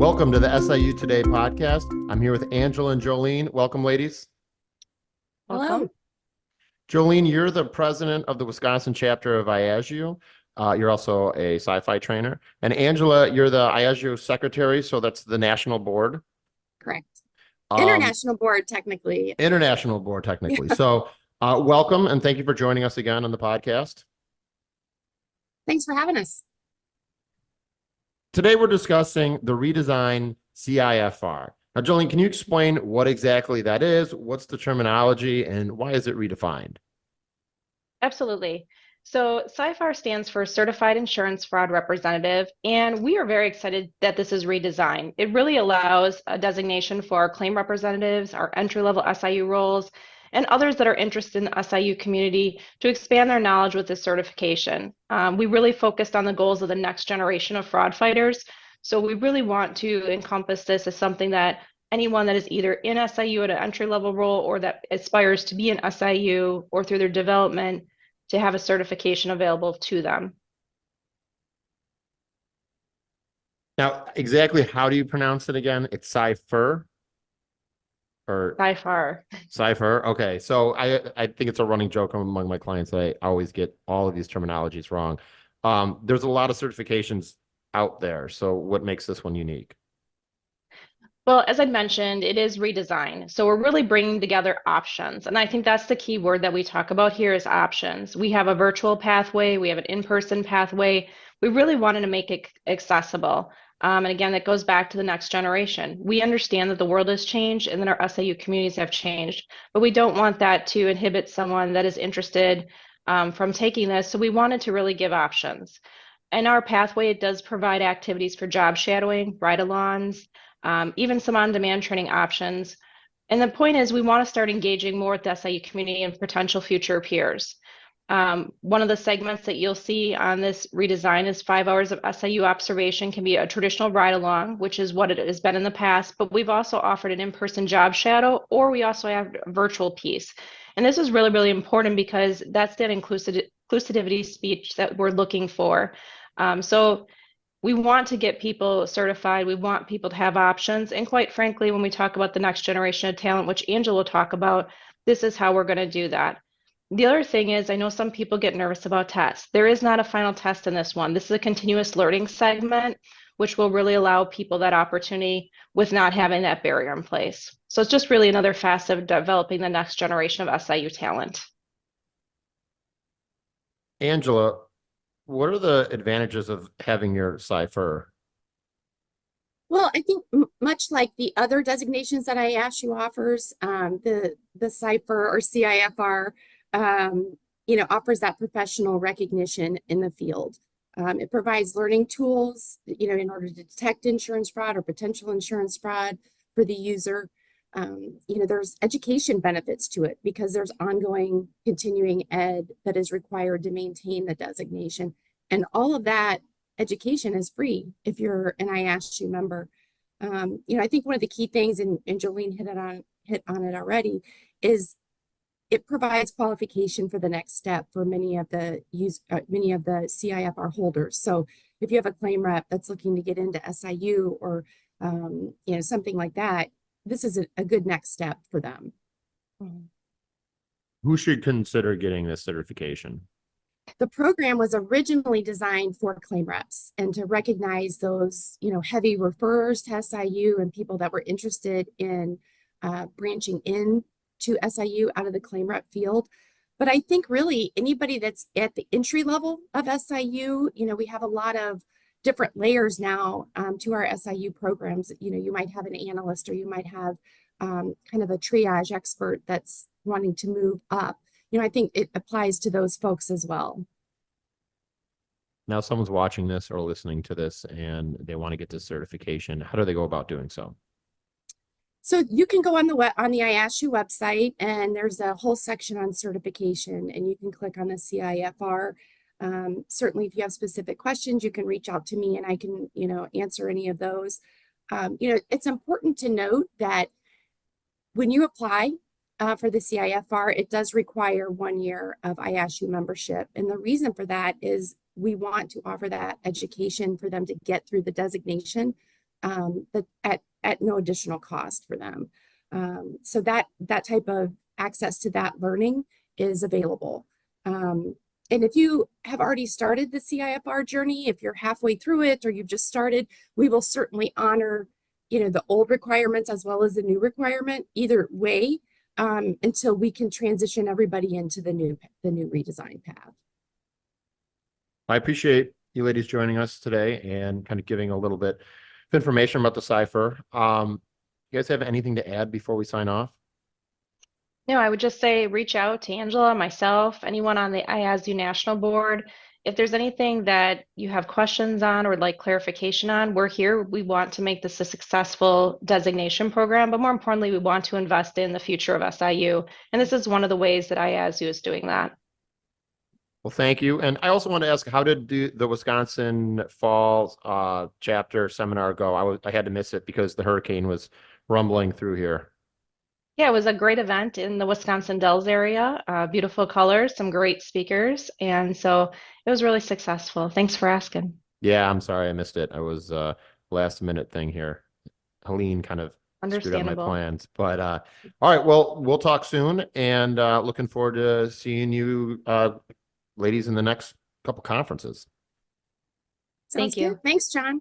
Welcome to the SIU Today Podcast. I'm here with Angela and Jolene. Welcome, ladies. Hello. Jolene, you're the president of the Wisconsin chapter of IASIU. You're also a sci-fi trainer. And Angela, you're the IASIU secretary, so that's the national board. Correct. International board, technically. International board, technically. Yeah. So welcome, and thank you for joining us again on the podcast. Thanks for having us. Today, we're discussing the redesign CIFR. Now, Jolene, can you explain what exactly that is? What's the terminology, and why is it redefined? Absolutely. So CIFR stands for Certified Insurance Fraud Representative, and we are very excited that this is redesigned. It really allows a designation for our claim representatives, our entry-level SIU roles, and others that are interested in the SIU community to expand their knowledge with this certification. We really focused on the goals of the next generation of fraud fighters. So we really want to encompass this as something that anyone that is either in SIU at an entry-level role or that aspires to be in SIU or through their development to have a certification available to them. Now, exactly how do you pronounce it again? It's CIFR? Or CIFR. CIFR. Okay. So I think it's a running joke among my clients that I always get all of these terminologies wrong. There's a lot of certifications out there. So what makes this one unique? Well, as I mentioned, it is redesign. So we're really bringing together options. And I think that's the key word that we talk about here is options. We have a virtual pathway. We have an in-person pathway. We really wanted to make it accessible. And again, that goes back to the next generation. We understand that the world has changed and that our SIU communities have changed, but we don't want that to inhibit someone that is interested from taking this. So we wanted to really give options. In our pathway, it does provide activities for job shadowing, ride-alongs, even some on-demand training options. And the point is we want to start engaging more with the SIU community and potential future peers. One of the segments that you'll see on this redesign is 5 hours of SIU observation can be a traditional ride-along, which is what it has been in the past, but we've also offered an in-person job shadow, or we also have a virtual piece. And this is really, really important because that's that inclusivity speech that we're looking for. So we want to get people certified. We want people to have options. And quite frankly, when we talk about the next generation of talent, which Angela will talk about, this is how we're going to do that. The other thing is, I know some people get nervous about tests. There is not a final test in this one. This is a continuous learning segment, which will really allow people that opportunity with not having that barrier in place. So it's just really another facet of developing the next generation of SIU talent. Angela, what are the advantages of having your CIFR? Well, I think much like the other designations that IASIU offers, the CIFR or CIFR, offers that professional recognition in the field. It provides learning tools, in order to detect insurance fraud or potential insurance fraud for the user. There's education benefits to it because there's ongoing continuing ed that is required to maintain the designation. And all of that education is free if you're an IASIU member. I think one of the key things, and Jolene hit on it already, is it provides qualification for the next step for many of the CIFR holders. So if you have a claim rep that's looking to get into SIU or something like that, this is a good next step for them. Who should consider getting this certification? The program was originally designed for claim reps and to recognize those, heavy referrers to SIU and people that were interested in branching in to SIU out of the claim rep field. But I think really anybody that's at the entry level of SIU, we have a lot of different layers now to our SIU programs. You might have an analyst or you might have kind of a triage expert that's wanting to move up. I think it applies to those folks as well. Now, someone's watching this or listening to this and they want to get this certification. How do they go about doing so? So you can go on the IASIU website, and there's a whole section on certification, and you can click on the CIFR. Certainly, if you have specific questions, you can reach out to me, and I can, answer any of those. It's important to note that when you apply for the CIFR, it does require 1 year of IASIU membership, and the reason for that is we want to offer that education for them to get through the designation. but at no additional cost for them. So that type of access to that learning is available. And if you have already started the CIFR journey, if you're halfway through it or you've just started, we will certainly honor, the old requirements as well as the new requirement, either way, until we can transition everybody into the new redesign path. I appreciate you ladies joining us today and kind of giving a little bit of information about the CIFR. You guys have anything to add before we sign off? No, I would just say reach out to Angela, myself, anyone on the IASIU National Board. If there's anything that you have questions on or would like clarification on, we're here. We want to make this a successful designation program, but more importantly, we want to invest in the future of SIU. And this is one of the ways that IASIU is doing that. Well, thank you. And I also want to ask, how did the Wisconsin Falls chapter seminar go? I had to miss it because the hurricane was rumbling through here. Yeah, it was a great event in the Wisconsin Dells area. Beautiful colors, some great speakers. And so it was really successful. Thanks for asking. Yeah, I'm sorry I missed it. I was last minute thing here. Helene kind of screwed up my Understandable. plans. But all right, well, we'll talk soon, and looking forward to seeing you ladies in the next couple conferences. Sounds Thank you. good. Thanks, John.